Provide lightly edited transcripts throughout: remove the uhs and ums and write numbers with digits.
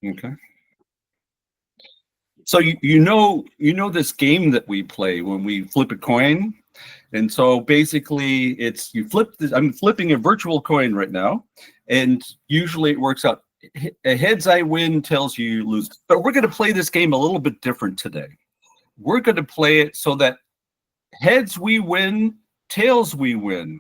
Okay. So you know this game that we play when we flip a coin, and so basically it's you flip this. I'm flipping a virtual coin right now, and usually it works out. Heads I win, tails you lose. But we're going to play this game a little bit different today. We're going to play it so that heads we win, tails we win.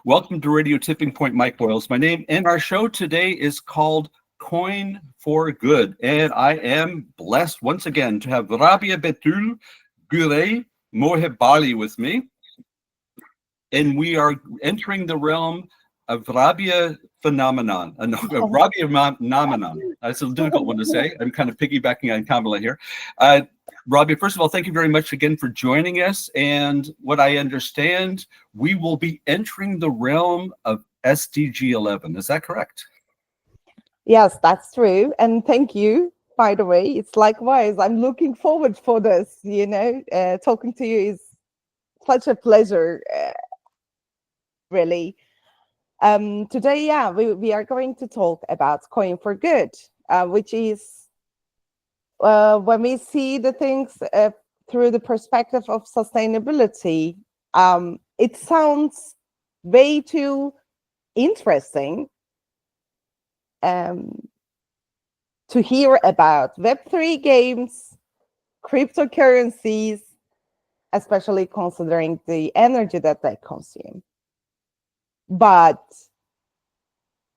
Welcome to Radio Tipping Point. Mike Boyle is my name, and our show today is called Coin for Good. And I am blessed once again to have Rabia, Betül, Gürel, Mohebali with me. And we are entering the realm of Rabia phenomenon. Rabia phenomenon. That's a difficult one to say. I'm kind of piggybacking on Kamala here. Rabia, first of all, thank you very much again for joining us. And what I understand, we will be entering the realm of SDG 11. Is that correct? Yes, that's true. And thank you, by the way. It's likewise. I'm looking forward for this, talking to you is such a pleasure, really. Today, we are going to talk about Coin for Good, which is when we see the things through the perspective of sustainability, it sounds way too interesting to hear about Web3 games, cryptocurrencies, especially considering the energy that they consume. But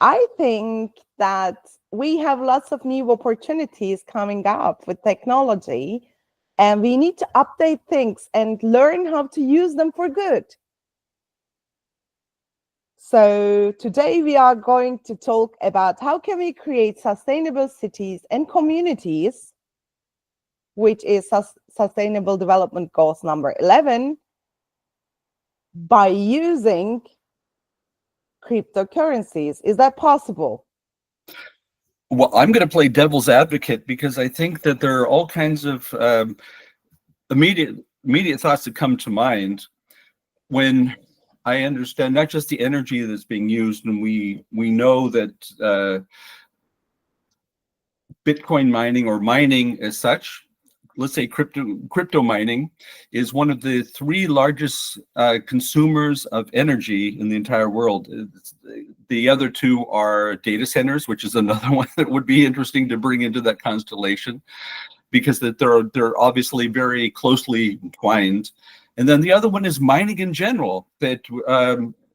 I think that we have lots of new opportunities coming up with technology, and we need to update things and learn how to use them for good. So today we are going to talk about how can we create sustainable cities and communities, which is Sustainable Development Goals number 11, by using cryptocurrencies. Is that possible? Well, I'm going to play devil's advocate because I think that there are all kinds of immediate thoughts that come to mind when I understand not just the energy that's being used, and we know that Bitcoin mining or mining as such, let's say crypto mining, is one of the three largest consumers of energy in the entire world. The other two are data centers, which is another one that would be interesting to bring into that constellation, because that they're obviously very closely entwined. And then the other one is mining in general, that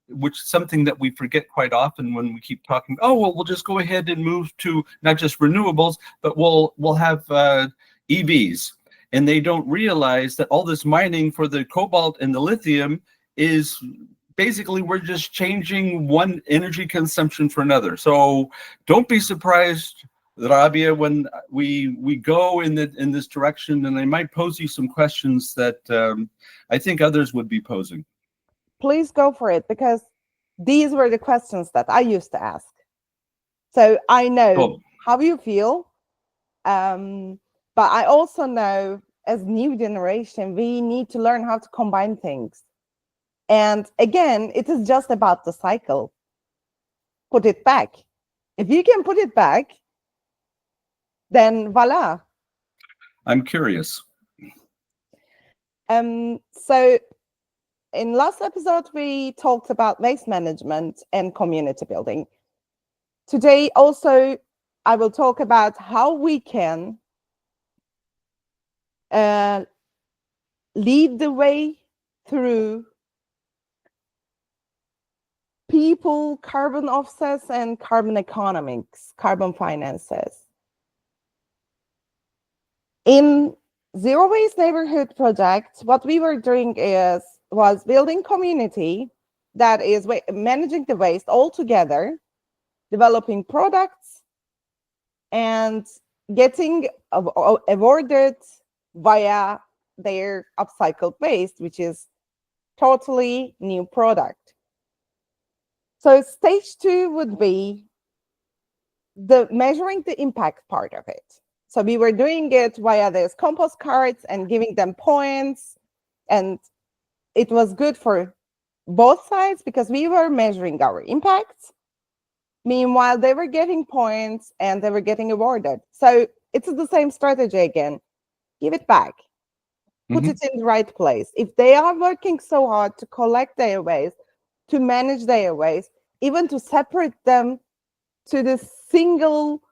which is something that we forget quite often when we keep talking. Oh, well, we'll just go ahead and move to not just renewables, but we'll have EVs. And they don't realize that all this mining for the cobalt and the lithium is basically we're just changing one energy consumption for another. So don't be surprised, Rabia, when we go in this direction, and I might pose you some questions that I think others would be posing. Please go for it, because these were the questions that I used to ask. So I know how you feel, but I also know as new generation, we need to learn how to combine things. And again, it is just about the cycle. Put it back. If you can put it back, then voila. I'm curious. So in last episode, we talked about waste management and community building. Today, also, I will talk about how we can lead the way through people, carbon offsets, and carbon economics, carbon finances. In Zero Waste Neighborhood Project, what we were doing was building community that is managing the waste all together, developing products, and getting awarded via their upcycled waste, which is totally new product. So stage 2 would be the measuring the impact part of it. So we were doing it via these compost cards and giving them points. And it was good for both sides because we were measuring our impacts. Meanwhile, they were getting points and they were getting awarded. So it's the same strategy again. Give it back. Put it in the right place. If they are working so hard to collect their waste, to manage their waste, even to separate them to the single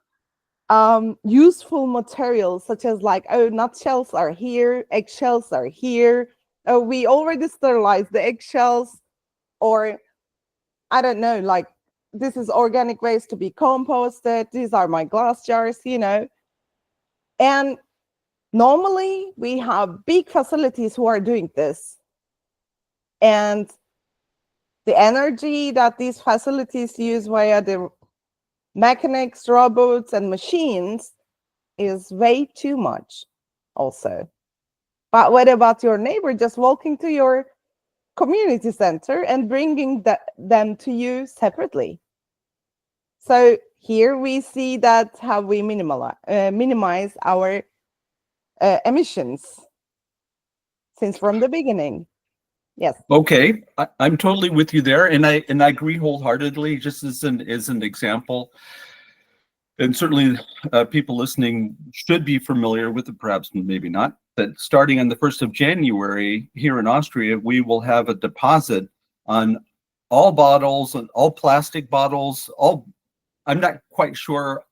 useful materials, such as like, oh, nutshells are here, eggshells are here. Oh, we already sterilized the eggshells, or I don't know, like this is organic waste to be composted. These are my glass jars, And normally we have big facilities who are doing this. And the energy that these facilities use via the mechanics, robots, and machines is way too much also. But what about your neighbor just walking to your community center and bringing them to you separately? So here we see that how we minimize our emissions since from the beginning. Yes. Okay, I'm totally with you there, and I agree wholeheartedly. Just as an example, and certainly people listening should be familiar with it, perhaps maybe not, that starting on the 1st of January here in Austria, we will have a deposit on all bottles and all plastic bottles, I'm not quite sure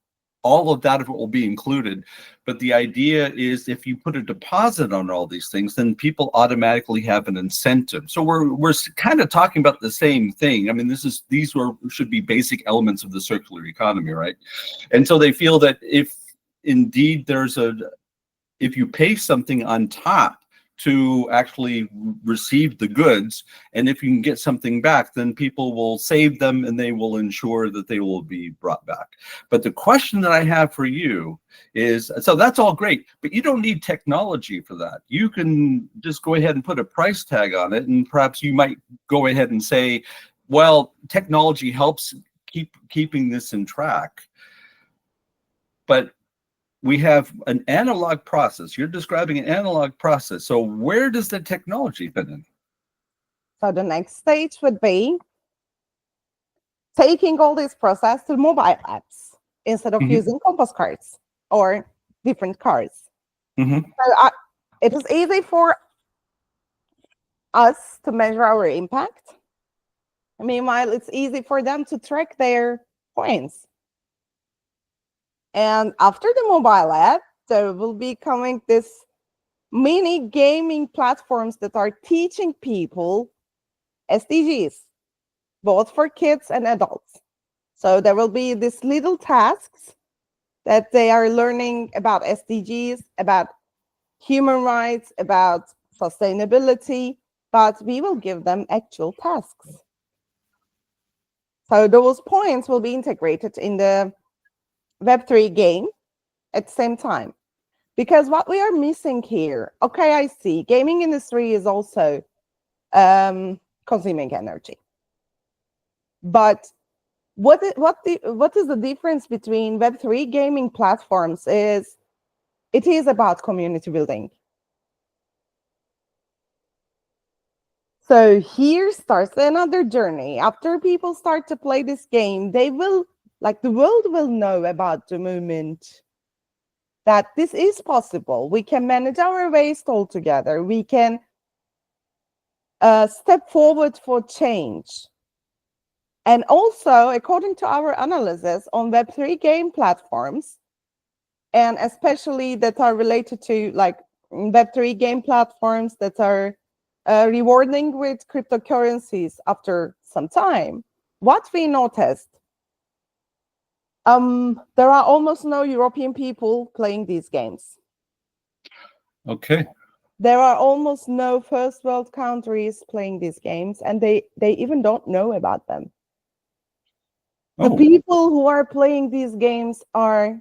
all of that will be included, but the idea is if you put a deposit on all these things, then people automatically have an incentive. So we're kind of talking about the same thing. I mean, these should be basic elements of the circular economy, right? And so they feel that if indeed if you pay something on top to actually receive the goods, and if you can get something back, then people will save them and they will ensure that they will be brought back. But the question that I have for you is, so that's all great, but you don't need technology for that. You can just go ahead and put a price tag on it, and perhaps you might go ahead and say, well, technology helps keeping this in track. But we have an analog process. You're describing an analog process. So where does the technology fit in? So the next stage would be taking all this process to mobile apps instead of using compost cards or different cards. So it is easy for us to measure our impact. Meanwhile, it's easy for them to track their points. And after the mobile app, there will be coming this mini gaming platforms that are teaching people SDGs, both for kids and adults. So there will be these little tasks that they are learning about SDGs, about human rights, about sustainability, but we will give them actual tasks. So those points will be integrated in the Web3 game at the same time. Because what we are missing here, okay, I see, gaming industry is also consuming energy. But what is the difference between Web3 gaming platforms is it is about community building. So here starts another journey. After people start to play this game, they will, like the world will know about the movement that this is possible. We can manage our waste all together. We can step forward for change. And also, according to our analysis on Web3 game platforms, and especially that are related to like Web3 game platforms that are rewarding with cryptocurrencies after some time, what we noticed, there are almost no European people playing these games. Okay. There are almost no first world countries playing these games, and they even don't know about them. The people who are playing these games are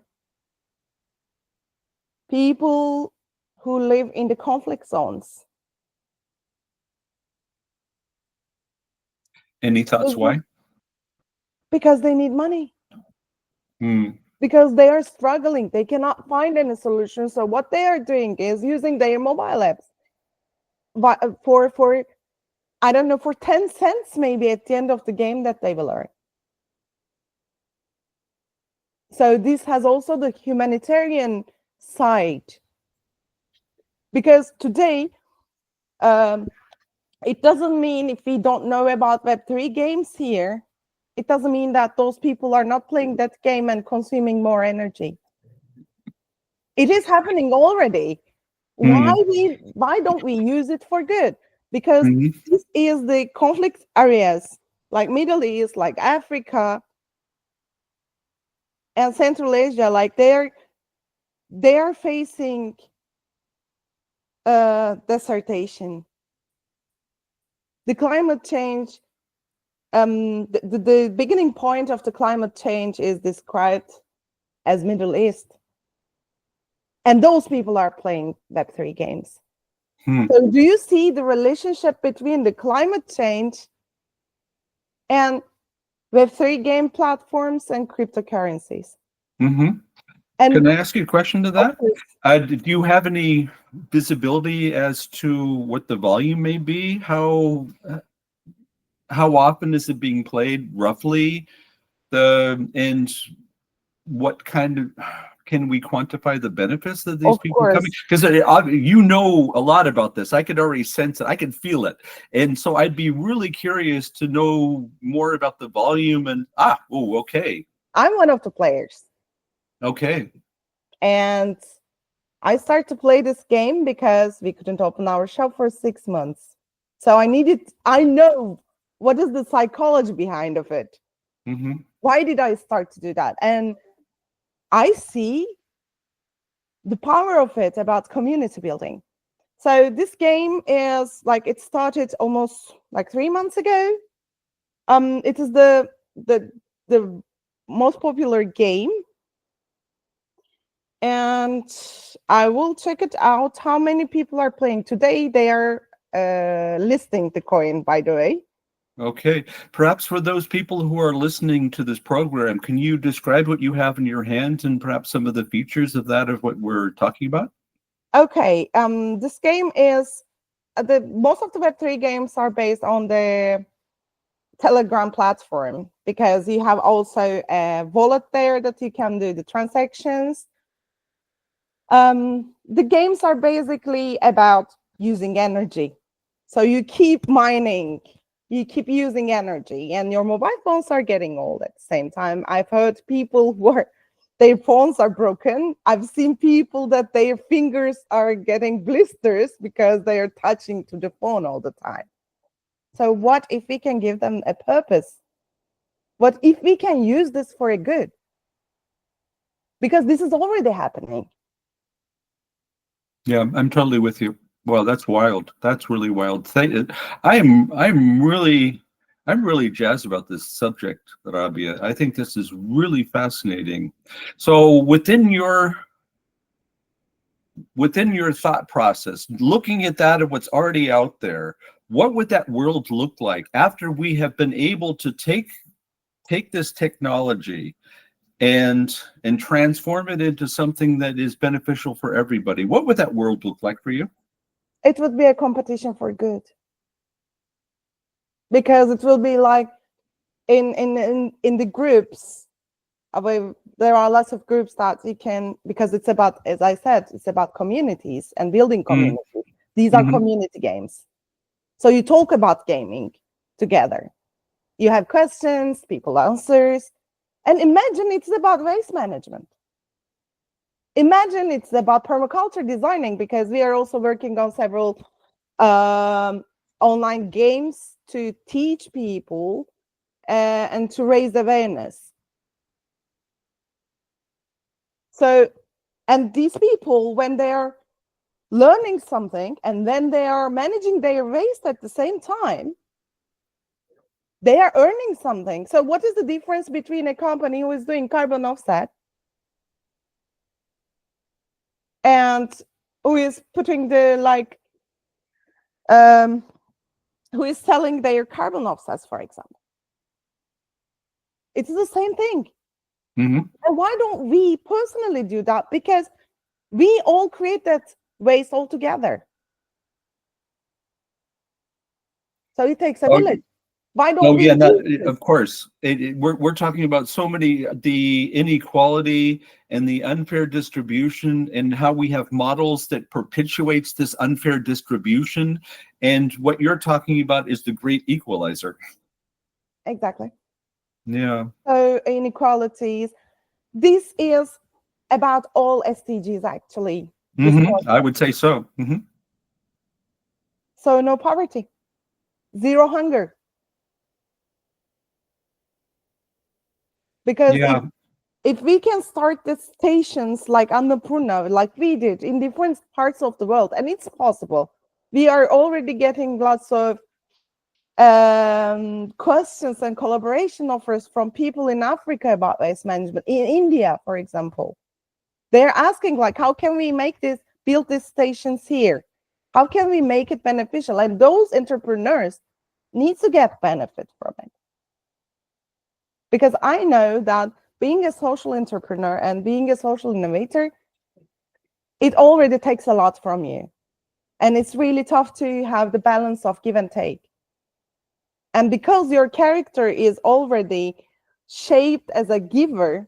people who live in the conflict zones. Any thoughts why? Because they need money. Because they are struggling. They cannot find any solution. So what they are doing is using their mobile apps for I don't know, for 10 cents maybe at the end of the game that they will earn. So this has also the humanitarian side, because today it doesn't mean if we don't know about Web3 games here, it doesn't mean that those people are not playing that game and consuming more energy. It is happening already. Why don't we use it for good? Because this is the conflict areas like Middle East, like Africa and Central Asia, like they are facing desertation. The climate change, the beginning point of the climate change is described as Middle East. And those people are playing Web3 games. So do you see the relationship between the climate change and Web3 game platforms and cryptocurrencies? And can I ask you a question to that? Do you have any visibility as to what the volume may be? How often is it being played roughly? And what kind of, can we quantify the benefits that these people coming? Because you know a lot about this. I could already sense it. I can feel it. And so I'd be really curious to know more about the volume and, okay. I'm one of the players. Okay. And I started to play this game because we couldn't open our shop for 6 months. So I know what is the psychology behind of it. Why did I start to do that? And I see the power of it about community building. So this game is like, it started almost like 3 months ago. It is the most popular game. And I will check it out how many people are playing. Today they are listing the coin, by the way. Okay. Perhaps for those people who are listening to this program, can you describe what you have in your hands and perhaps some of the features of that, of what we're talking about? Okay. This game is, most of the Web3 games are based on the Telegram platform, because you have also a wallet there that you can do the transactions. The games are basically about using energy. So you keep mining, you keep using energy, and your mobile phones are getting old at the same time. I've heard people who their phones are broken. I've seen people that their fingers are getting blisters because they are touching to the phone all the time. So what if we can give them a purpose? What if we can use this for a good? Because this is already happening. Yeah, I'm totally with you. Well, that's wild. That's really wild. I'm really jazzed about this subject, Rabia. I think this is really fascinating. So within your thought process, looking at that and what's already out there, what would that world look like after we have been able to take this technology and transform it into something that is beneficial for everybody? What would that world look like for you? It would be a competition for good, because it will be like in the groups. There are lots of groups that you can, because it's about, as I said, it's about communities and building communities. These are community games. So you talk about gaming together. You have questions, people answers. And imagine it's about waste management. Imagine it's about permaculture designing, because we are also working on several online games to teach people and to raise awareness. So, and these people, when they are learning something and then they are managing their waste at the same time, they are earning something. So what is the difference between a company who is doing carbon offset and who is putting who is selling their carbon offsets, for example? It's the same thing. And why don't we personally do that? Because we all create that waste all together. So it takes a village. Why don't Oh we yeah, do this? of course. We're talking about so many, the inequality and the unfair distribution, and how we have models that perpetuates this unfair distribution. And what you're talking about is the great equalizer. Exactly. Yeah. So inequalities. This is about all SDGs actually. This I project. would say so. So no poverty, zero hunger. Because Yeah. if we can start the stations like Annapurna, like we did in different parts of the world, and it's possible, we are already getting lots of questions and collaboration offers from people in Africa about waste management. In India, for example, they're asking like, how can we make this, build these stations here? How can we make it beneficial? And those entrepreneurs need to get benefit from it. Because I know that being a social entrepreneur and being a social innovator, it already takes a lot from you. And it's really tough to have the balance of give and take. And because your character is already shaped as a giver,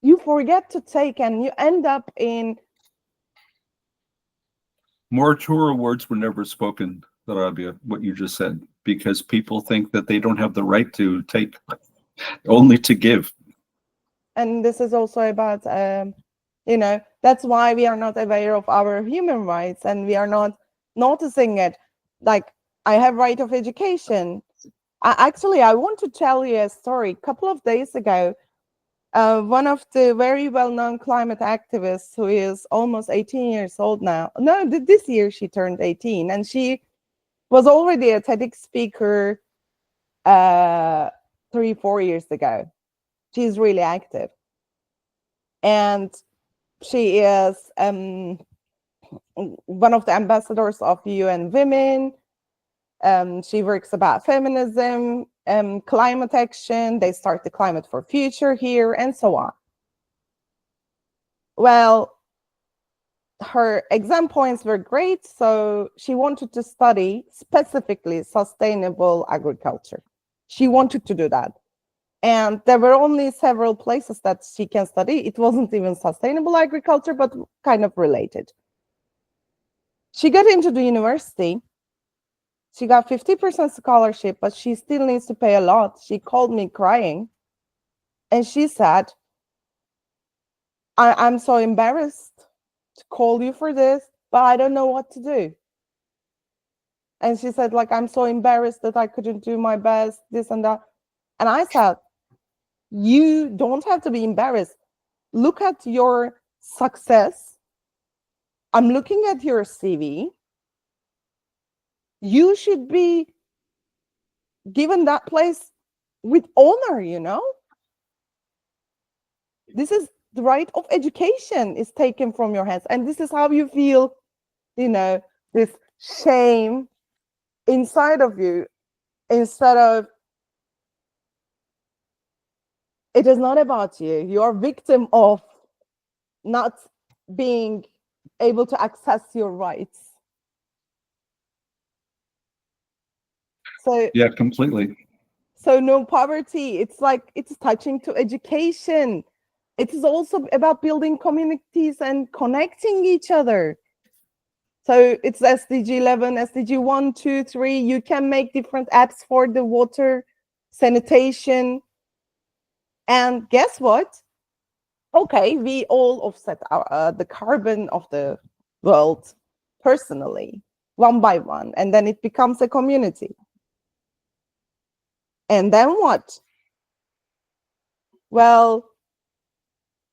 you forget to take, and you end up in... More truer words were never spoken, Rabia, what you just said, because people think that they don't have the right to take, only to give. And this is also about, that's why we are not aware of our human rights, and we are not noticing it. Like, I have right of education. I want to tell you a story. A couple of days ago, one of the very well-known climate activists, who is almost 18 years old now. No, this year she turned 18, and she was already a TEDx speaker 3-4 years ago. She's really active. And she is one of the ambassadors of UN Women. She works about feminism, climate action. They start the Climate for Future here, and so on. Well, her exam points were great, so she wanted to study specifically sustainable agriculture. She wanted to do that. And there were only several places that she can study. It wasn't even sustainable agriculture, but kind of related. She got into the university. She got 50% scholarship, but she still needs to pay a lot. She called me crying. And she said, I'm so embarrassed to call you for this, but I don't know what to do. And she said, like, I'm so embarrassed that I couldn't do my best, this and that. And I said, you don't have to be embarrassed. Look at your success. I'm looking at your CV. You should be given that place with honor, This is the right of education is taken from your hands. And this is how you feel, this shame inside of you, instead of, it is not about you. You are victim of not being able to access your rights. So Yeah, completely. So no poverty. It's like, it's touching to education. It is also about building communities and connecting each other. So it's SDG 11, SDG 1, 2, 3. You can make different apps for the water, sanitation. And guess what? Okay, we all offset the carbon of the world personally, one by one, and then it becomes a community. And then what? Well,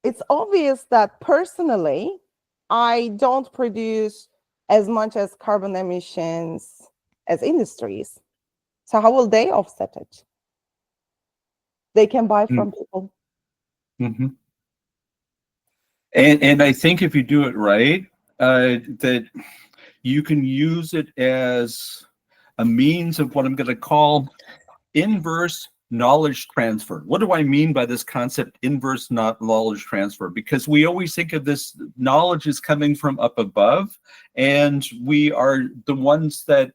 it's obvious that personally, I don't produce as much as carbon emissions as industries. So how will they offset it? They can buy from people. Mm-hmm. And I think if you do it right, that you can use it as a means of what I'm going to call inverse knowledge transfer. What do I mean by this concept, inverse knowledge transfer? Because we always think of this knowledge is coming from up above, and we are the ones that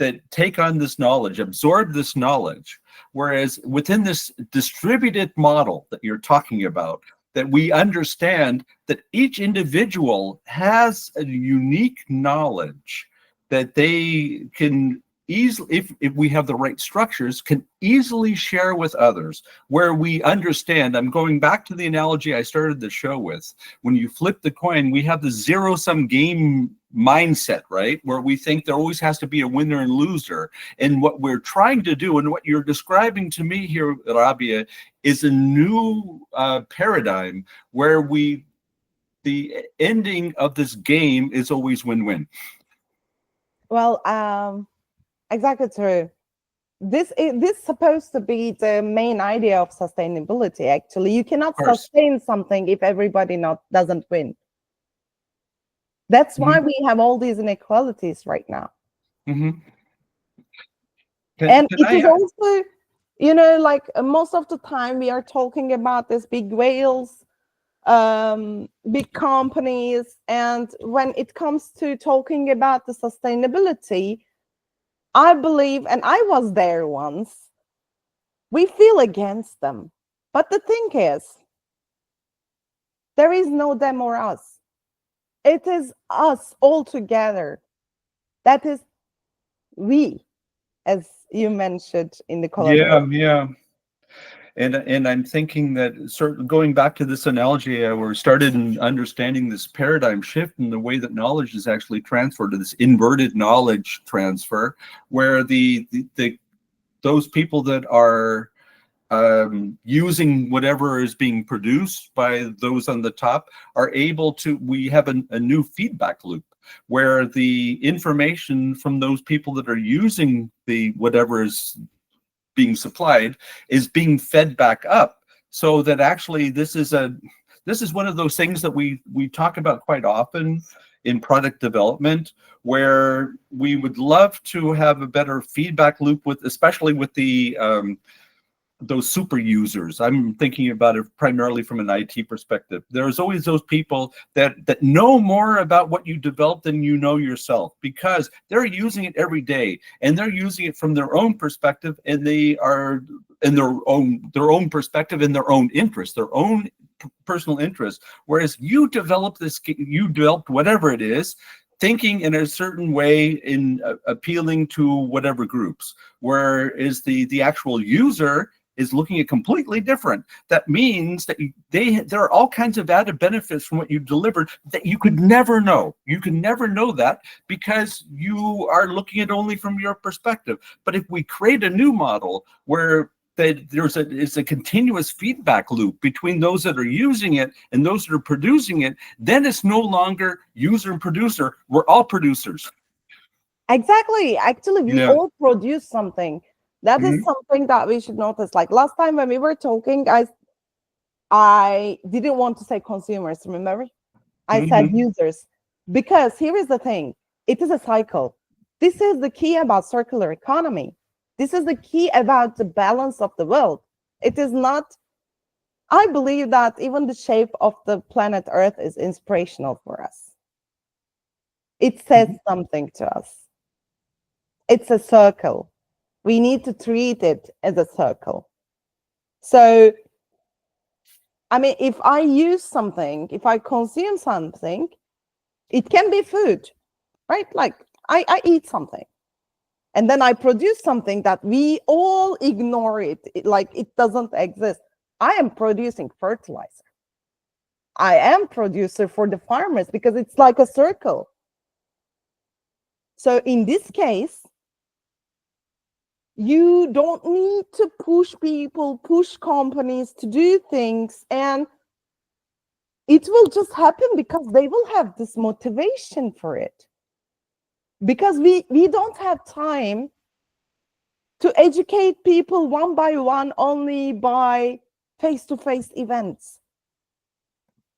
that take on this knowledge, absorb this knowledge. Whereas within this distributed model that you're talking about, that we understand that each individual has a unique knowledge that they can easily, if we have the right structures, can easily share with others, where we understand. I'm going back to the analogy I started the show with. When you flip the coin, we have the zero-sum game mindset, right? Where we think there always has to be a winner and loser. And what we're trying to do, and what you're describing to me here, Rabia, is a new paradigm where the ending of this game is always win-win. Well, exactly true. This is supposed to be the main idea of sustainability. Actually, you cannot sustain something if everybody doesn't win. That's why we have all these inequalities right now. And it is also, you know, like most of the time we are talking about these big whales, big companies, and when it comes to talking about the sustainability, I believe, and I was there once, we feel against them. But the thing is, there is no them or us. It is us all together. That is we, as you mentioned in the collaboration. Yeah. And I'm thinking that going back to this analogy, we started in understanding this paradigm shift in the way that knowledge is actually transferred, to this inverted knowledge transfer, where those people that are using whatever is being produced by those on the top are able to, we have a new feedback loop, where the information from those people that are using the whatever is being supplied is being fed back up, so that actually this is one of those things that we talk about quite often in product development, where we would love to have a better feedback loop with, especially with the those super users. I'm thinking about it primarily from an IT perspective. There's always those people that know more about what you developed than you know yourself, because they're using it every day, and they're using it from their own perspective, and they are in their own perspective, in their own interest, their own personal interest. Whereas you developed whatever it is, thinking in a certain way, in appealing to whatever groups, whereas the actual user is looking at completely different. That means that there are all kinds of added benefits from what you delivered that you could never know. You can never know that because you are looking at only from your perspective. But if we create a new model where it's a continuous feedback loop between those that are using it and those that are producing it, then it's no longer user and producer. We're all producers. Exactly. Actually, we all produce something. That is something that we should notice. Like last time when we were talking, I didn't want to say consumers, remember? I said users. Because here is the thing. It is a cycle. This is the key about circular economy. This is the key about the balance of the world. It is not, I believe that even the shape of the planet Earth is inspirational for us. It says something to us. It's a circle. We need to treat it as a circle. So, I mean, if I use something, if I consume something, it can be food, right? Like I eat something, and then I produce something that we all ignore like it doesn't exist. I am producing fertilizer. I am producer for the farmers because it's like a circle. So in this case, you don't need to push people, push companies to do things, and it will just happen because they will have this motivation for it. Because we don't have time to educate people one by one only by face-to-face events.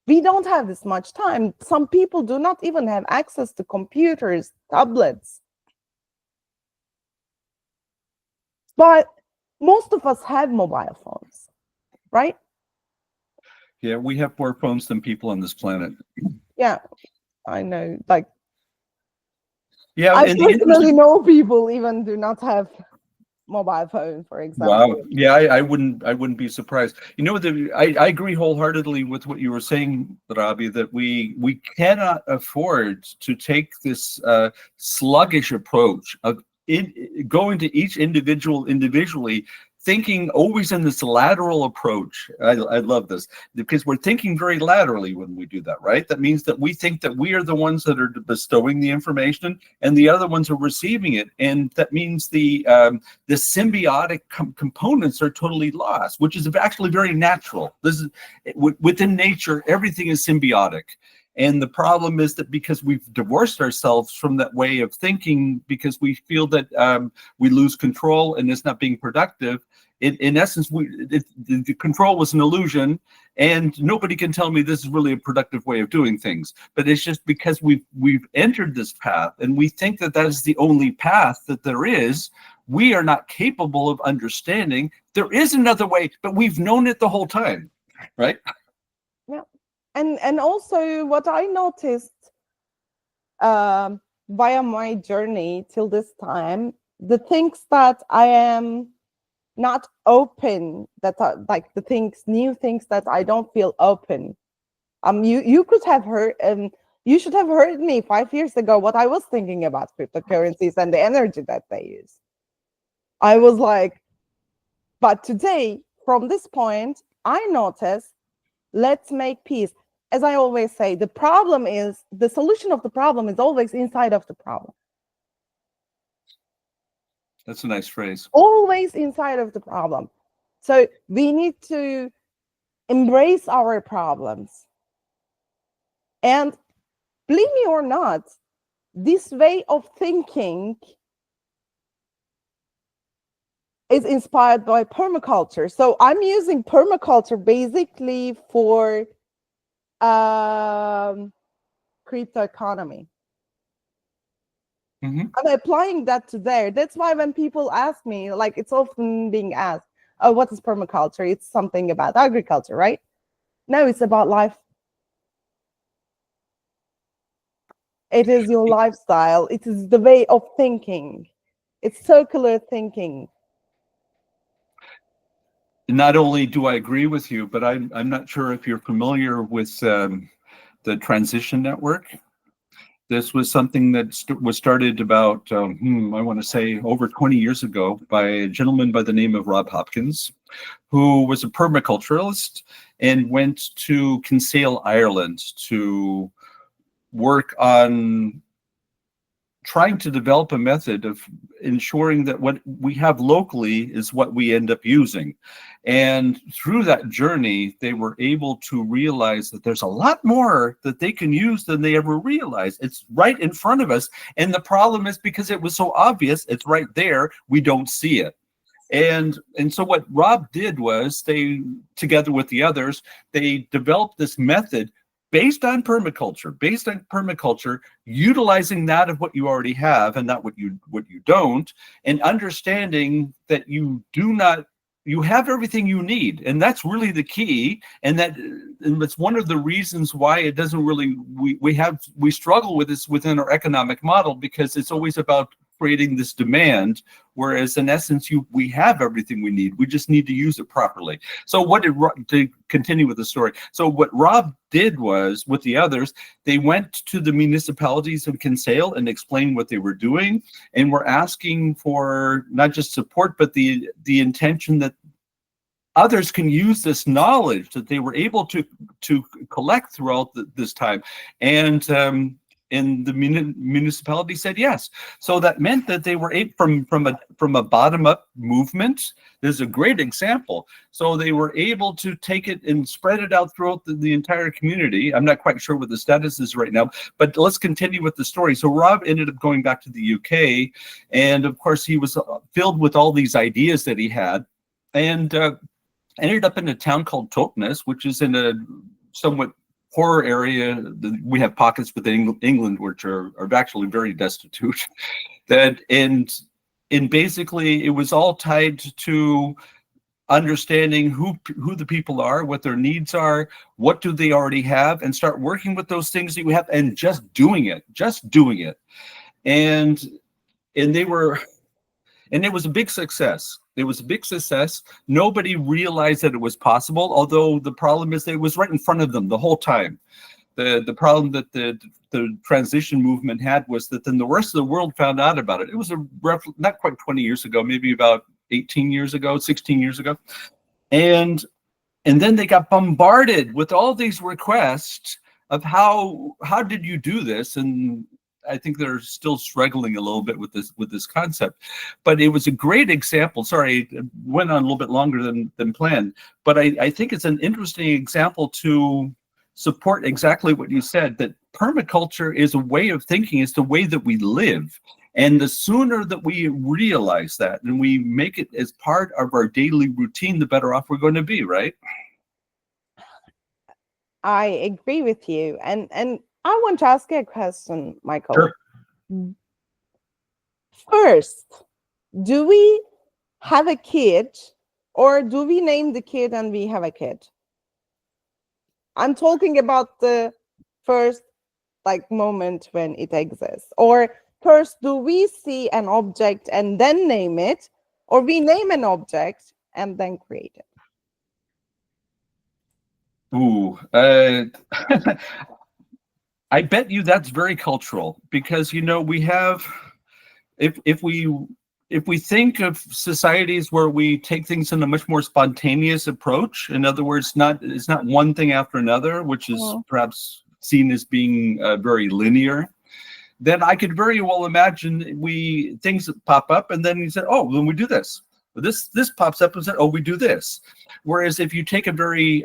We don't have this much time. Some people do not even have access to computers, tablets. But most of us have mobile phones, right? Yeah, we have more phones than people on this planet. Yeah, I know. Like, Yeah, I and the personally interesting. know people even do not have mobile phone, for Wow. example. Yeah, I wouldn't be surprised. You know, I agree wholeheartedly with what you were saying, Rabi, that we cannot afford to take this sluggish approach of going to each individual individually, thinking always in this lateral approach. I love this because we're thinking very laterally when we do that, right? That means that we think that we are the ones that are bestowing the information and the other ones are receiving it. And that means the symbiotic components are totally lost, which is actually very natural. This is within nature, everything is symbiotic. And the problem is that because we've divorced ourselves from that way of thinking, because we feel that we lose control and it's not being productive. In essence, the control was an illusion, and nobody can tell me this is really a productive way of doing things. But it's just because we've entered this path and we think that that is the only path that there is. We are not capable of understanding there is another way, but we've known it the whole time, right? Yeah. And also what I noticed via my journey till this time, the things that I am not open, that are like the things, new things that I don't feel open. You could have heard, you should have heard me 5 years ago what I was thinking about cryptocurrencies and the energy that they use. I was like, but today, from this point, I notice, let's make peace. As I always say, the problem is, the solution of the problem is always inside of the problem. That's a nice phrase. Always inside of the problem. So we need to embrace our problems. And believe me or not, this way of thinking is inspired by permaculture. So I'm using permaculture basically for crypto economy. Mm-hmm. I'm applying that to there. That's why when people ask me, like it's often being asked, oh, what is permaculture? It's something about agriculture, right? No, it's about life. It is your lifestyle. It is the way of thinking. It's circular thinking. Not only do I agree with you, but I'm not sure if you're familiar with the Transition Network. This was something that was started about, I want to say, over 20 years ago by a gentleman by the name of Rob Hopkins, who was a permaculturalist and went to Kinsale, Ireland to work on trying to develop a method of ensuring that what we have locally is what we end up using. And through that journey, they were able to realize that there's a lot more that they can use than they ever realized. It's right in front of us. And the problem is because it was so obvious, it's right there, we don't see it. And so what Rob did was they, together with the others, they developed this method based on permaculture, utilizing that of what you already have and not what you don't, and understanding that you have everything you need, and that's really the key. And it's one of the reasons why it doesn't really we struggle with this within our economic model, because it's always about creating this demand, whereas in essence we have everything we need. We just need to use it properly. So to continue with the story, so what Rob did was, with the others, they went to the municipalities of Kinsale and explained what they were doing, and were asking for not just support but the intention that others can use this knowledge that they were able to collect throughout this time. And the municipality said yes. So that meant that they were from a bottom-up movement. There's a great example. So they were able to take it and spread it out throughout the entire community. I'm not quite sure what the status is right now, but let's continue with the story. So Rob ended up going back to the UK, and of course he was filled with all these ideas that he had, and ended up in a town called Totnes, which is in a somewhat poor area. We have pockets within England which are actually very destitute. And basically it was all tied to understanding who the people are, what their needs are, what do they already have, and start working with those things that you have and just doing it. and they were, and it was a big success. It was a big success. Nobody realized that it was possible, although the problem is that it was right in front of them the whole time. The problem that the transition movement had was that then the rest of the world found out about it. It was not quite 20 years ago, maybe about 18 years ago, 16 years ago. And then they got bombarded with all these requests of how did you do this? And I think they're still struggling a little bit with this concept. But it was a great example. Sorry, it went on a little bit longer than planned. But I think it's an interesting example to support exactly what you said, that permaculture is a way of thinking, it's the way that we live. And the sooner that we realize that and we make it as part of our daily routine, the better off we're going to be, right? I agree with you. And I want to ask you a question, Michael. Sure. First, do we have a kid, or do we name the kid and we have a kid? I'm talking about the first moment when it exists. Or first, do we see an object and then name it, or we name an object and then create it? Ooh, I bet you that's very cultural, because we have, if we think of societies where we take things in a much more spontaneous approach, in other words, it's not one thing after another, which is perhaps seen as being very linear, then I could very well imagine things that pop up, and then you said, oh, then we do this. This pops up and said, oh, we do this. Whereas if you take a very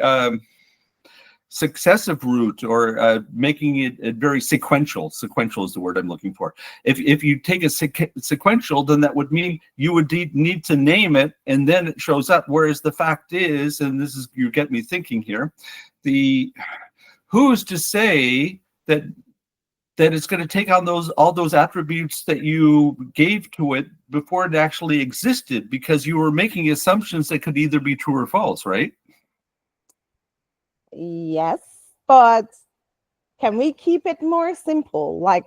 successive route, or making it very sequential is the word I'm looking for. If you take a sequential, then that would mean you would need to name it, and then it shows up. Whereas the fact is, and this is, you get me thinking here, who's to say that it's going to take on all those attributes that you gave to it before it actually existed, because you were making assumptions that could either be true or false, right? Yes, but can we keep it more simple? Like,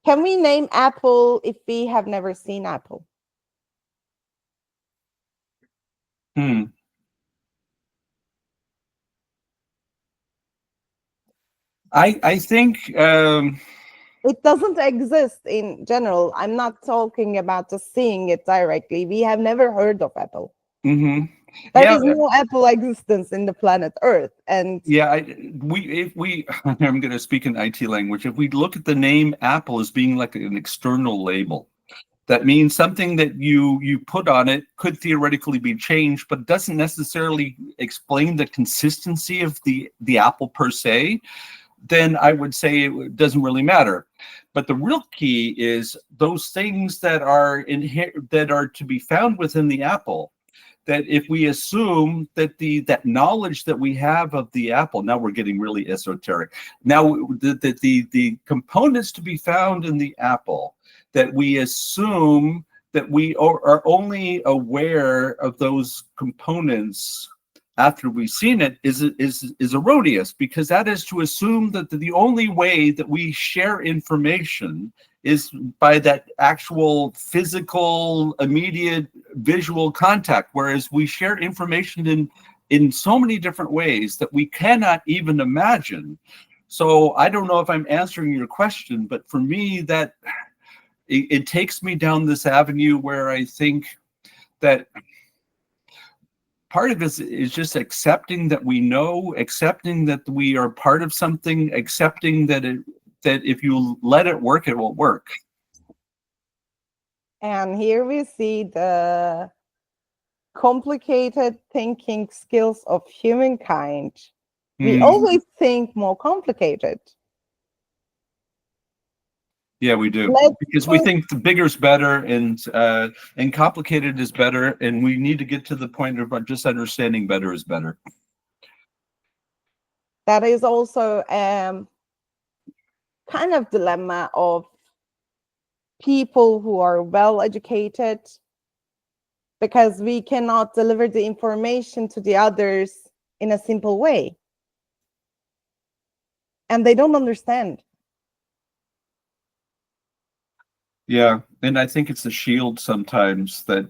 can we name apple if we have never seen apple? I think it doesn't exist in general. I'm not talking about just seeing it directly. We have never heard of apple. Mm-hmm. There is no apple existence in the planet Earth. And yeah, if we I'm going to speak in IT language. If we look at the name Apple as being like an external label, that means something that you put on it could theoretically be changed, but doesn't necessarily explain the consistency of the apple per se, then I would say it doesn't really matter. But the real key is those things that are to be found within the apple, that if we assume that that knowledge that we have of the apple, now we're getting really esoteric. Now the components to be found in the apple, that we assume that we are only aware of those components after we've seen it is erroneous, because that is to assume that the only way that we share information is by that actual physical, immediate visual contact, whereas we share information in so many different ways that we cannot even imagine. So I don't know if I'm answering your question, but for me, that it takes me down this avenue where I think that part of it is just accepting that we know, accepting that we are part of something, accepting that if you let it work, it will work. And here we see the complicated thinking skills of humankind. We always think more complicated. Yeah, we do, because we think the bigger is better, and complicated is better, and we need to get to the point of just understanding better is better. That is also kind of dilemma of people who are well educated, because we cannot deliver the information to the others in a simple way, and they don't understand. Yeah, and I think it's a shield sometimes that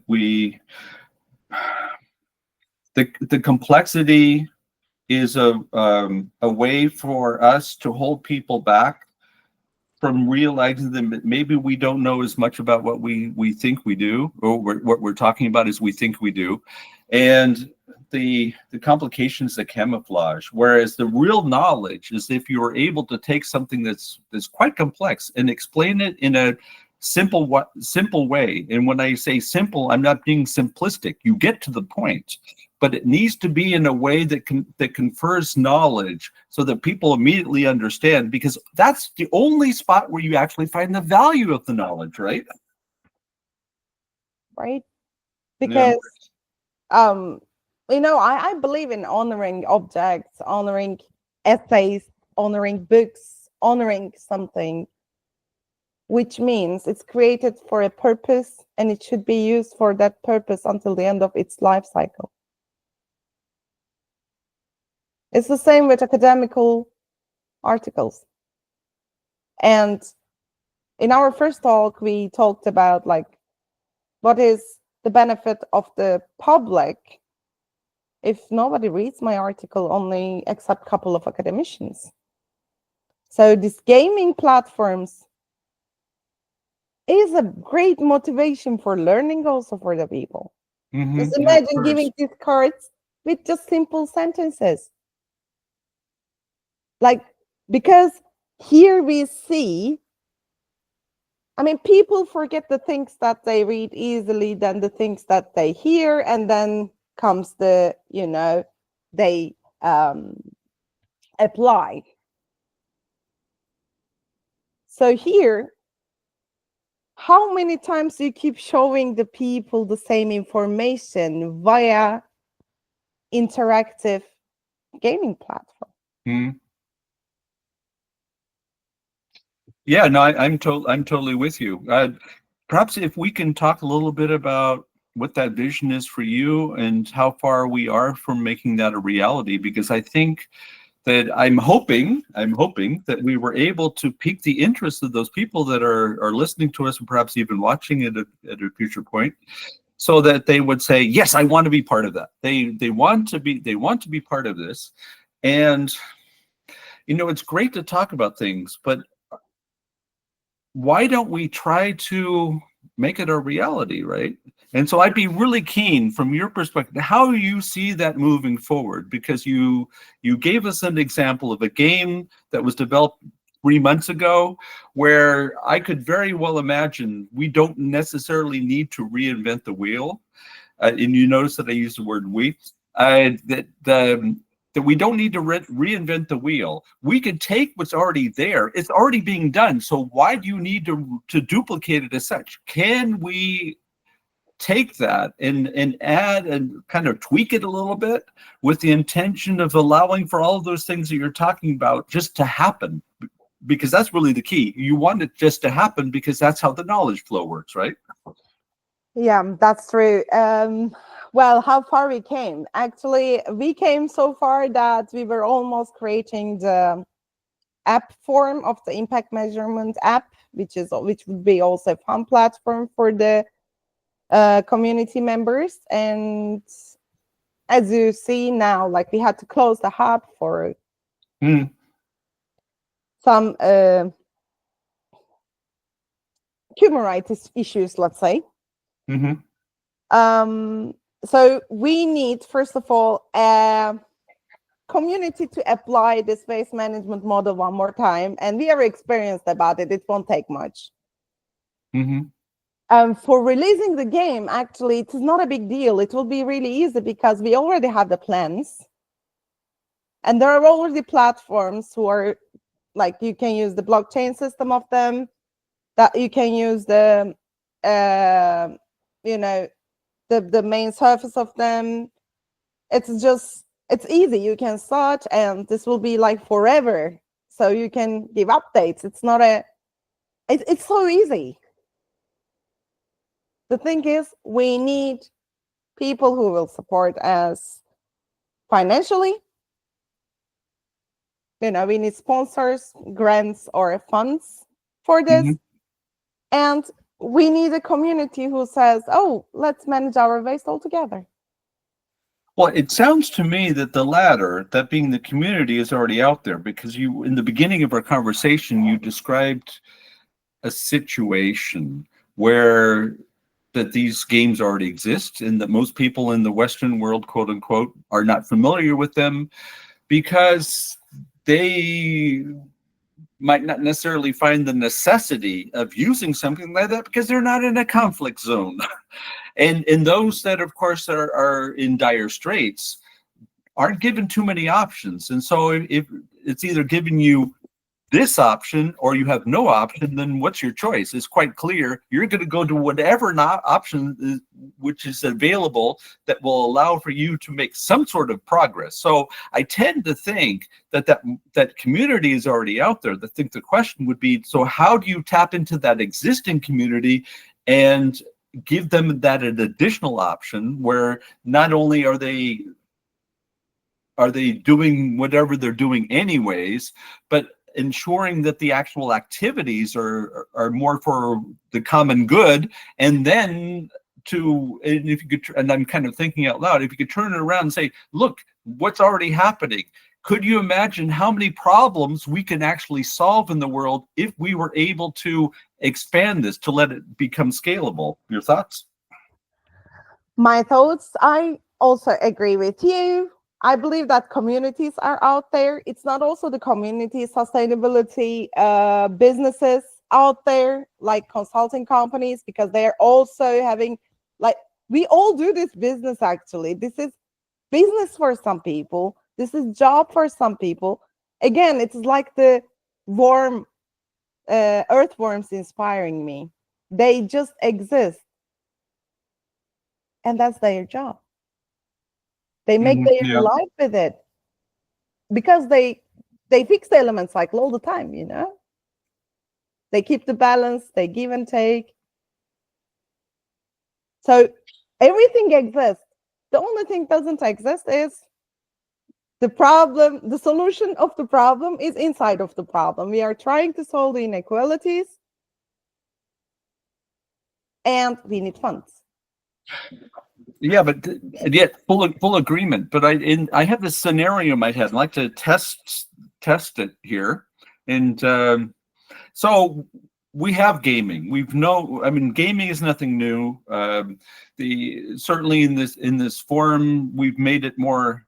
the complexity is a way for us to hold people back from realizing that maybe we don't know as much about what we think we do, or what we're talking about as we think we do, and the complications that camouflage. Whereas the real knowledge is if you are able to take something that's quite complex and explain it in a simple way. And when I say simple, I'm not being simplistic. You get to the point, but it needs to be in a way that confers knowledge so that people immediately understand, because that's the only spot where you actually find the value of the knowledge, right? Right? Yeah. Because I believe in honoring objects, honoring essays, honoring books, honoring something, which means it's created for a purpose and it should be used for that purpose until the end of its life cycle. It's the same with academical articles. And in our first talk, we talked about like what is the benefit of the public if nobody reads my article, only except a couple of academicians. So these gaming platforms is a great motivation for learning also for the people. Just Yeah, of imagine giving course. these cards with just simple sentences. Like, because here we see, I mean, people forget the things that they read easily than the things that they hear, and then comes the, they apply. So here, how many times do you keep showing the people the same information via interactive gaming platform? Mhm. Yeah, no, I'm totally with you. Perhaps if we can talk a little bit about what that vision is for you and how far we are from making that a reality, because I think that I'm hoping that we were able to pique the interest of those people that are listening to us and perhaps even watching it at a future point, so that they would say, yes, I want to be part of that. They want to be part of this. And it's great to talk about things, but why don't we try to make it a reality, right? And so I'd be really keen from your perspective how you see that moving forward, because you gave us an example of a game that was developed 3 months ago, where I could very well imagine we don't necessarily need to reinvent the wheel. And you notice that I use the word we. That we don't need to reinvent the wheel. We can take what's already there. It's already being done. So why do you need to duplicate it as such? Can we take that and add and kind of tweak it a little bit with the intention of allowing for all of those things that you're talking about just to happen? Because that's really the key. You want it just to happen because that's how the knowledge flow works, right? Yeah, that's true. Well, how far we came. Actually, we came so far that we were almost creating the app form of the impact measurement app, which would be also a fun platform for the community members. And as you see now, like we had to close the hub for some human rights issues, let's say. Mm-hmm. So we need, first of all, a community to apply this waste management model one more time, and we are experienced about it. It won't take much. For releasing the game, actually, it is not a big deal. It will be really easy because we already have the plans, and there are already platforms who are like, you can use the blockchain system of them, that you can use the the main surface of them. It's easy. You can start, and this will be like forever. So you can give updates. It's so easy. The thing is, we need people who will support us financially. We need sponsors, grants, or funds for this. Mm-hmm. And we need a community who says, oh, let's manage our waste all together. Well, it sounds to me that the latter, that being the community, is already out there, because you, in the beginning of our conversation, you described a situation where that these games already exist and that most people in the Western world, quote unquote, are not familiar with them because they might not necessarily find the necessity of using something like that because they're not in a conflict zone. And those that, of course, are in dire straits aren't given too many options. And so if it's either giving you this option or you have no option, then what's your choice? It's quite clear. You're going to go to whatever option is, which is available that will allow for you to make some sort of progress. So I tend to think that community is already out there. I think the question would be, so how do you tap into that existing community and give them that an additional option where not only are they doing whatever they're doing anyways, but ensuring that the actual activities are more for the common good. And then and if you could, and I'm kind of thinking out loud, if you could turn it around and say, look, what's already happening? Could you imagine how many problems we can actually solve in the world if we were able to expand this to let it become scalable? Your thoughts? My thoughts, I also agree with you. I believe that communities are out there. It's not also the community sustainability businesses out there, like consulting companies, because they're also having, like, we all do this business actually. This is business for some people. This is job for some people. Again, it's like the warm earthworms inspiring me. They just exist. And that's their job. They make their life with it because they fix the element cycle all the time, you know? They keep the balance, they give and take. So everything exists. The only thing doesn't exist is the problem. The solution of the problem is inside of the problem. We are trying to solve the inequalities and we need funds. Yeah, but yet full agreement. But I have this scenario in my head. I'd like to test it here, and so we have gaming. Gaming is nothing new. Certainly in this forum, we've made it more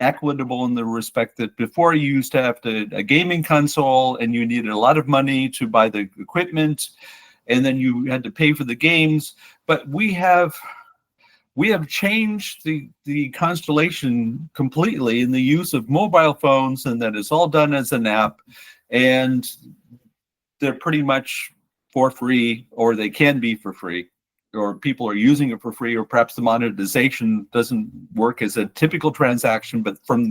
equitable in the respect that before you used to have a gaming console and you needed a lot of money to buy the equipment, and then you had to pay for the games. But we have changed the constellation completely in the use of mobile phones, and that is all done as an app, and they're pretty much for free, or they can be for free, or people are using it for free, or perhaps the monetization doesn't work as a typical transaction. But from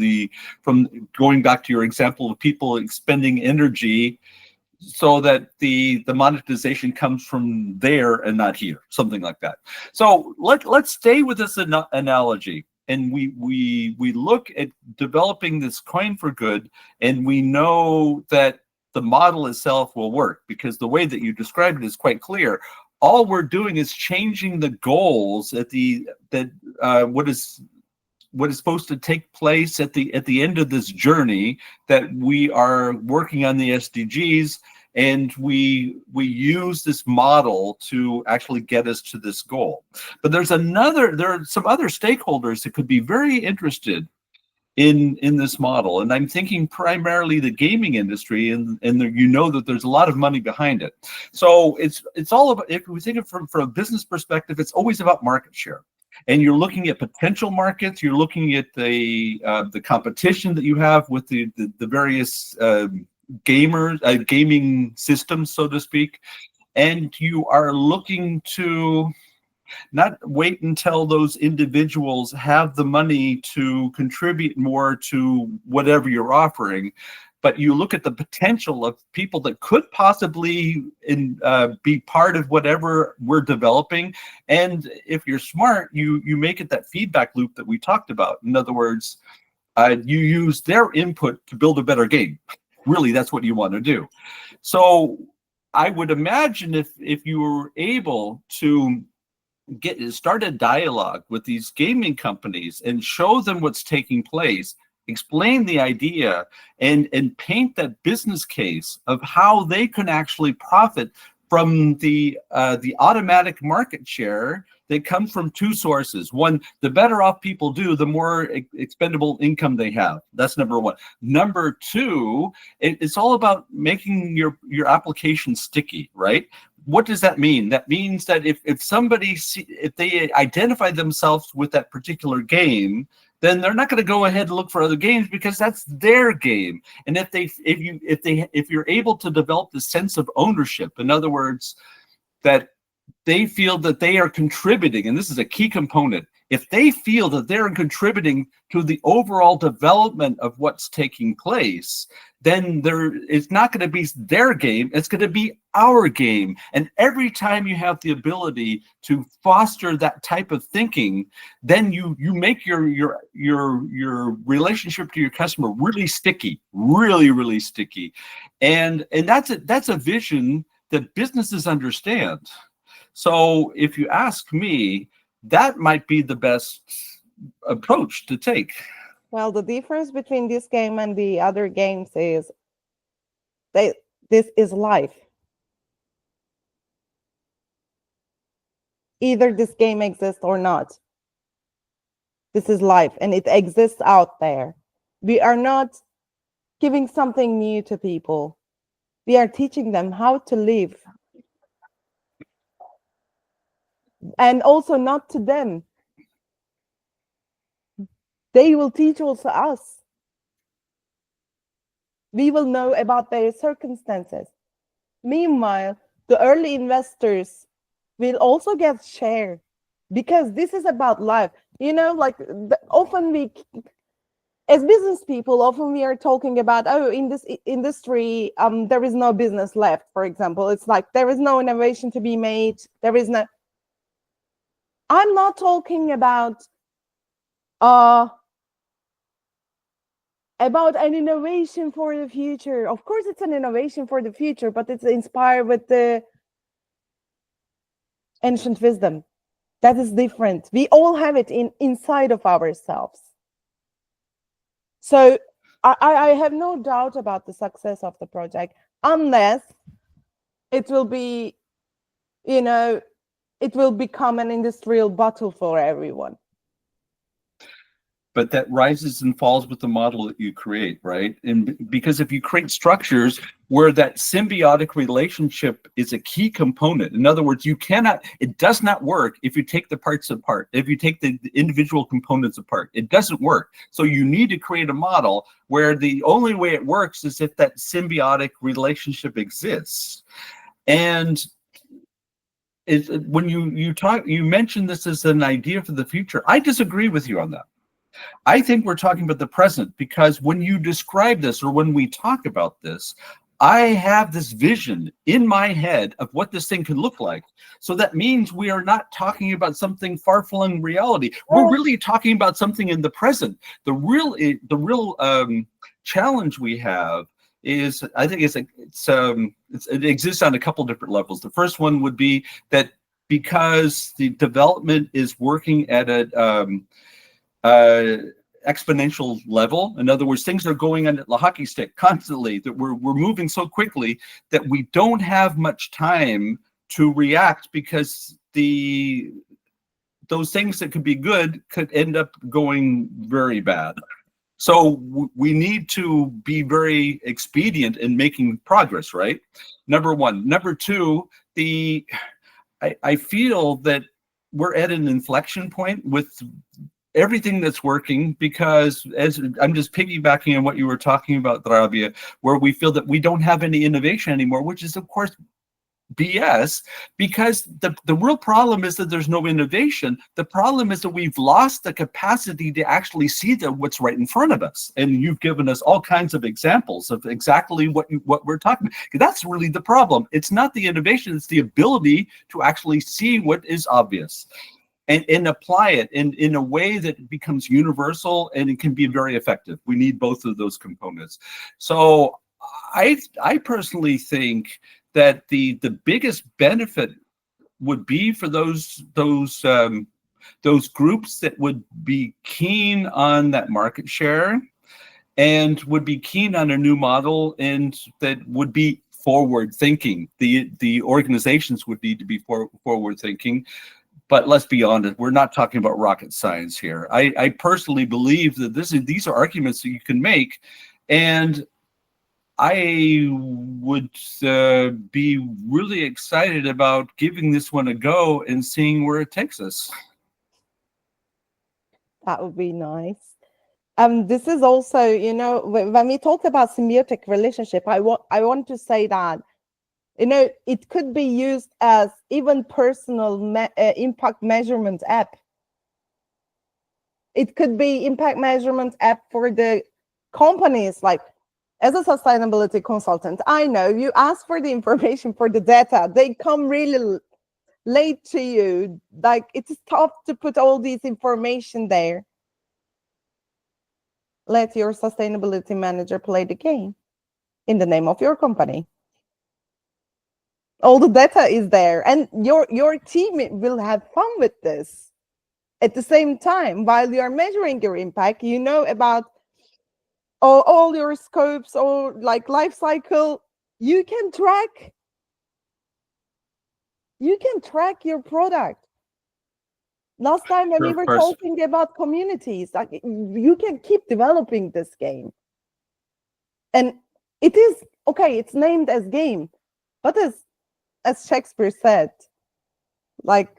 going back to your example of people expending energy so that the monetization comes from there and not here, something like that. So let's stay with this analogy, and we look at developing this coin for good, and we know that the model itself will work because the way that you describe it is quite clear. All we're doing is changing the goals at what is supposed to take place at the end of this journey, that we are working on the SDGs, and we use this model to actually get us to this goal. But there are some other stakeholders that could be very interested in this model, and I'm thinking primarily the gaming industry, and you know that there's a lot of money behind it. So it's all about, if we think of from a business perspective, it's always about market share. And you're looking at potential markets. You're looking at the competition that you have with the various gaming systems, so to speak, and you are looking to not wait until those individuals have the money to contribute more to whatever you're offering, but you look at the potential of people that could possibly be part of whatever we're developing. And if you're smart, you make it that feedback loop that we talked about. In other words, you use their input to build a better game. Really, that's what you want to do. So I would imagine if you were able to start a dialogue with these gaming companies and show them what's taking place, explain the idea, and paint that business case of how they can actually profit from the automatic market share that comes from two sources. One, the better off people do, the more expendable income they have. That's number one. Number two, it's all about making your application sticky, right? What does that mean? That means that if they identify themselves with that particular game, then they're not going to go ahead and look for other games because that's their game. And if you're able to develop the sense of ownership, in other words, that they feel that they are contributing, and this is a key component. If they feel that they're contributing to the overall development of what's taking place, then it's not going to be their game, it's going to be our game. And every time you have the ability to foster that type of thinking, then you make your relationship to your customer really sticky, really, really sticky. And that's a vision that businesses understand. So if you ask me, that might be the best approach to take. Well, the difference between this game and the other games is this is life. Either this game exists or not. This is life, and it exists out there. We are not giving something new to people. We are teaching them how to live. And also not to them. They will teach also us. We will know about their circumstances. Meanwhile, the early investors will also get share, because this is about life. You know, like often we, as business people, often we are talking about, oh, in this industry, there is no business left, for example. It's like there is no innovation to be made. There is no. I'm not talking about an innovation for the future. Of course, it's an innovation for the future, but it's inspired with the ancient wisdom. That is different. We all have it inside of ourselves. So I have no doubt about the success of the project, unless it will be, you know, it will become an industrial battle for everyone. But that rises and falls with the model that you create, right? And because if you create structures where that symbiotic relationship is a key component, in other words, it does not work if you take the parts apart, if you take the individual components apart, it doesn't work. So you need to create a model where the only way it works is if that symbiotic relationship exists. And when you mentioned this as an idea for the future, I disagree with you on that. I think we're talking about the present, because when you describe this, or when we talk about this, I have this vision in my head of what this thing could look like. So that means we are not talking about something far-flung reality. We're really talking about something in the present. The real challenge we have is, I think it exists on a couple different levels. The first one would be that because the development is working at a exponential level. In other words, things are going on the hockey stick constantly, that we're moving so quickly that we don't have much time to react, because those things that could be good could end up going very bad. So we need to be very expedient in making progress, right? Number one. Number two, I feel that we're at an inflection point with everything that's working, because as I'm just piggybacking on what you were talking about, Rabia, where we feel that we don't have any innovation anymore, which is of course BS, because the real problem is that there's no innovation. The problem is that we've lost the capacity to actually see what's right in front of us. And you've given us all kinds of examples of exactly what we're talking about. That's really the problem. It's not the innovation, it's the ability to actually see what is obvious and apply it in a way that becomes universal, and it can be very effective. We need both of those components. So I personally think that the biggest benefit would be for those groups that would be keen on that market share and would be keen on a new model, and that would be forward thinking. The organizations would need to be forward thinking. But let's be honest, we're not talking about rocket science here. I personally believe that these are arguments that you can make, and I would be really excited about giving this one a go and seeing where it takes us. That would be nice. This is also, when we talk about symbiotic relationship, I want to say that, it could be used as even personal impact measurement app. It could be impact measurement app for the companies. Like, as a sustainability consultant, I know you ask for the information for the data. They come really late to you. Like, it's tough to put all these information there. Let your sustainability manager play the game in the name of your company. All the data is there, and your team will have fun with this. At the same time, while you are measuring your impact, you know about all your scopes or like life cycle. You can track your product. Last time when we were talking about communities, like, you can keep developing this game. And it is okay, it's named as game, but as Shakespeare said, like,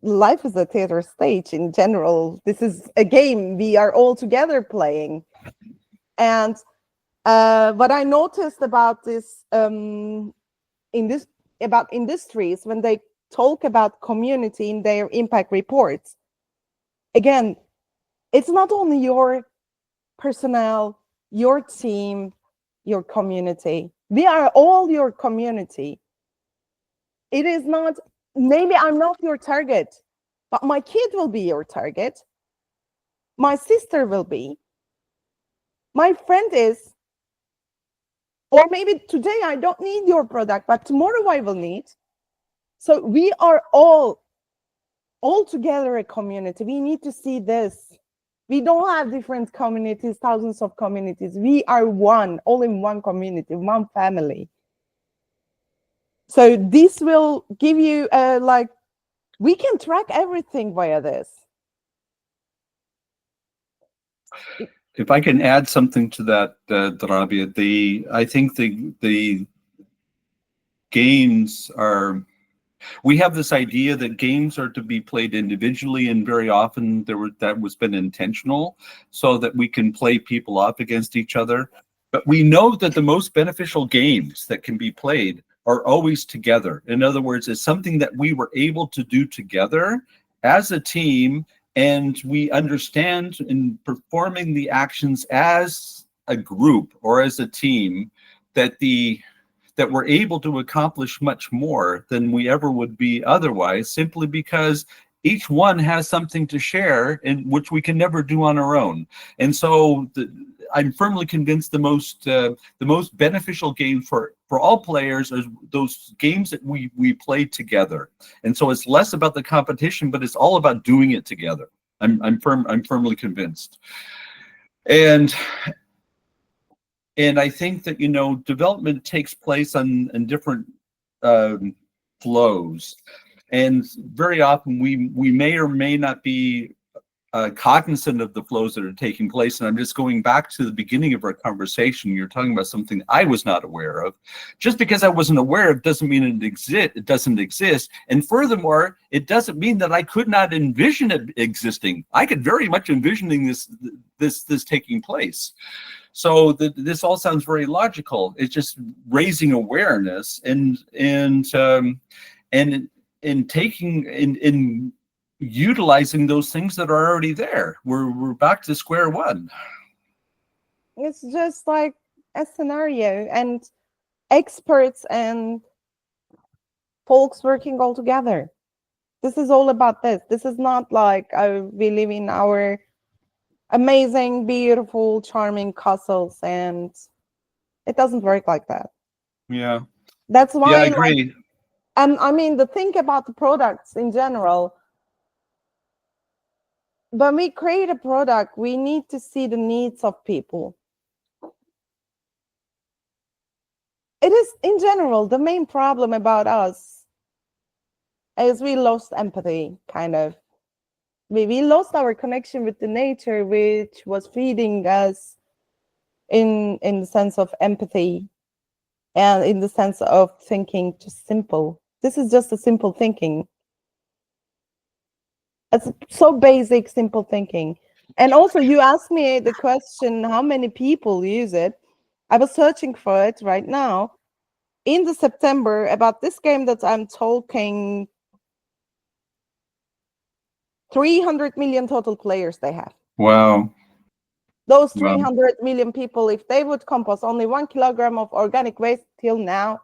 life is a theater stage in general. This is a game we are all together playing. And what I noticed about this, about industries, when they talk about community in their impact reports, again, it's not only your personnel, your team, your community. We are all your community. It is not, maybe I'm not your target, but my kid will be your target. My sister will be. My friend is. Or maybe today I don't need your product, but tomorrow I will need. So we are all together a community. We need to see this. We don't have different communities, thousands of communities. We are one, all in one community, one family. So this will give you like, we can track everything via this. If I can add something to that, Rabia, I think the games are, we have this idea that games are to be played individually, and very often that was been intentional so that we can play people off against each other. But we know that the most beneficial games that can be played are always together. In other words, it's something that we were able to do together as a team, and we understand in performing the actions as a group or as a team that we're able to accomplish much more than we ever would be otherwise, simply because each one has something to share, in which we can never do on our own. And so I'm firmly convinced the most beneficial game for all players are those games that we play together. And so it's less about the competition, but it's all about doing it together. I'm firmly convinced. And I think that, development takes place on different flows, and very often we may or may not be cognizant of the flows that are taking place. And I'm just going back to the beginning of our conversation. You're talking about something I was not aware of. Just because I wasn't aware of doesn't mean it doesn't exist. And furthermore, it doesn't mean that I could not envision it existing. I could very much envisioning this taking place. So this all sounds very logical. It's just raising awareness and utilizing those things that are already there. We're back to square one. It's just like a scenario, and experts and folks working all together. This is all about this. This is not like we live in our amazing, beautiful, charming castles, and it doesn't work like that. Yeah. That's why, Yeah, I like, agree. I mean, the thing about the products in general, when we create a product, we need to see the needs of people. It is, in general, the main problem about us is we lost empathy, kind of. We lost our connection with the nature, which was feeding us in the sense of empathy and in the sense of thinking just simple. This is just a simple thinking. It's so basic, simple thinking. And also, you asked me the question, how many people use it? I was searching for it right now. In the September, about this game that I'm talking, 300 million total players they have. Wow. Those Wow. 300 million people, if they would compost only 1 kilogram of organic waste till now,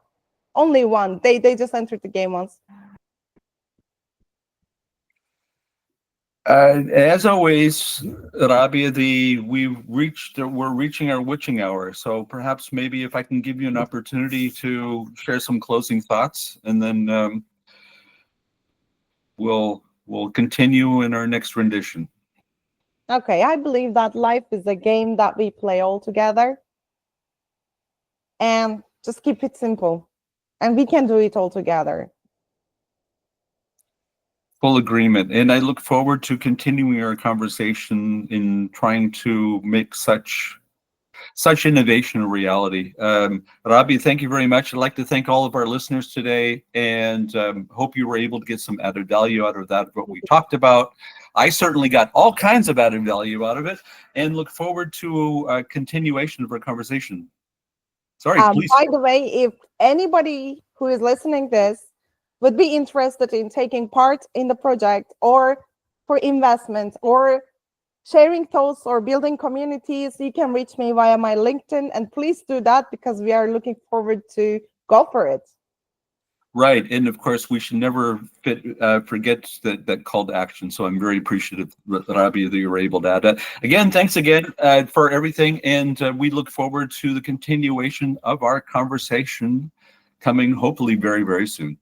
only one, they just entered the game once. As always, Rabia, we're reaching our witching hour. So perhaps maybe if I can give you an opportunity to share some closing thoughts, and then we'll continue in our next rendition. Okay, I believe that life is a game that we play all together, and just keep it simple, and we can do it all together. Full agreement, and I look forward to continuing our conversation in trying to make such innovation a reality. Rabia, thank you very much. I'd like to thank all of our listeners today, and hope you were able to get some added value out of that, what we talked about. I certainly got all kinds of added value out of it, and look forward to a continuation of our conversation. Sorry, please. By the way, if anybody who is listening this would be interested in taking part in the project, or for investment, or sharing thoughts, or building communities, you can reach me via my LinkedIn, and please do that, because we are looking forward to go for it. Right, and of course, we should never forget that call to action. So I'm very appreciative, Rabia, that you were able to add that. Again, thanks again for everything, and we look forward to the continuation of our conversation coming hopefully very, very soon.